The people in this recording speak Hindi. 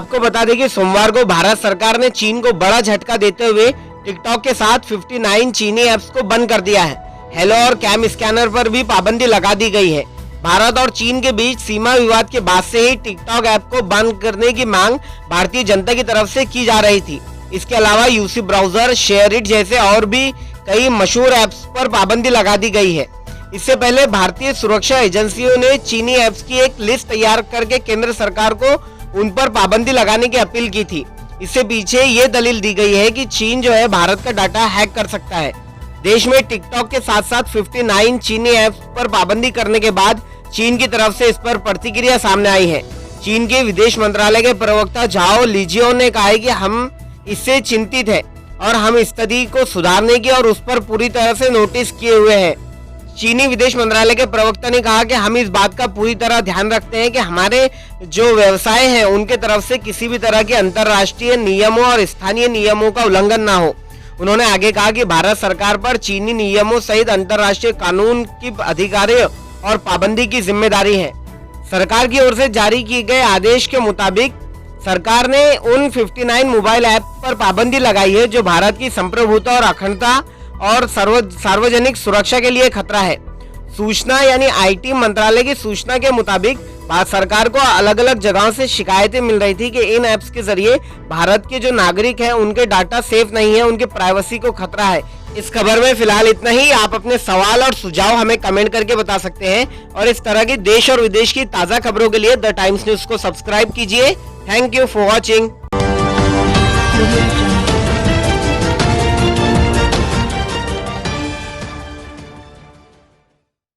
आपको बता दें कि सोमवार को भारत सरकार ने चीन को बड़ा झटका देते हुए टिकटॉक के साथ 59 चीनी ऐप्स को बंद कर दिया है। हेलो और कैम स्कैनर पर भी पाबंदी लगा दी गई है। भारत और चीन के बीच सीमा विवाद के बाद से ही टिकटॉक ऐप को बंद करने की मांग भारतीय जनता की तरफ से की जा रही थी। इसके अलावा यूसी ब्राउजर, शेयरइट जैसे और भी कई मशहूर ऐप्स पर पाबंदी लगा दी गई है। इससे पहले भारतीय सुरक्षा एजेंसियों ने चीनी ऐप्स की एक लिस्ट तैयार करके केंद्र सरकार को उन पर पाबंदी लगाने की अपील की थी। इससे पीछे ये दलील दी गई है कि चीन जो है भारत का डाटा हैक कर सकता है। देश में टिकटॉक के साथ साथ 59 चीनी ऐप्स पर पाबंदी करने के बाद चीन की तरफ से इस पर प्रतिक्रिया सामने आई है। चीन के विदेश मंत्रालय के प्रवक्ता झाओ लिजियो ने कहा है कि हम इससे चिंतित है और हम स्थिति को सुधारने की और उस पर पूरी तरह से नोटिस किए हुए हैं। चीनी विदेश मंत्रालय के प्रवक्ता ने कहा कि हम इस बात का पूरी तरह ध्यान रखते हैं कि हमारे जो व्यवसाय हैं उनके तरफ से किसी भी तरह के अंतर्राष्ट्रीय नियमों और स्थानीय नियमों का उल्लंघन ना हो। उन्होंने आगे कहा कि भारत सरकार पर चीनी नियमों सहित अंतर्राष्ट्रीय कानून की अधिकारियों और पाबंदी की जिम्मेदारी है। सरकार की ओर से जारी किए गए आदेश के मुताबिक सरकार ने उन 59 मोबाइल ऐप पर पाबंदी लगाई है जो भारत की संप्रभुता और अखंडता और सार्वजनिक सुरक्षा के लिए खतरा है। सूचना यानी आईटी मंत्रालय की सूचना के मुताबिक भारत सरकार को अलग अलग जगहों से शिकायतें मिल रही थी कि इन ऐप्स के जरिए भारत के जो नागरिक हैं उनके डाटा सेफ नहीं है, उनके प्राइवेसी को खतरा है। इस खबर में फिलहाल इतना ही। आप अपने सवाल और सुझाव हमें कमेंट करके बता सकते हैं और इस तरह की देश और विदेश की ताजा खबरों के लिए द टाइम्स न्यूज को सब्सक्राइब कीजिए। Thank you for watching.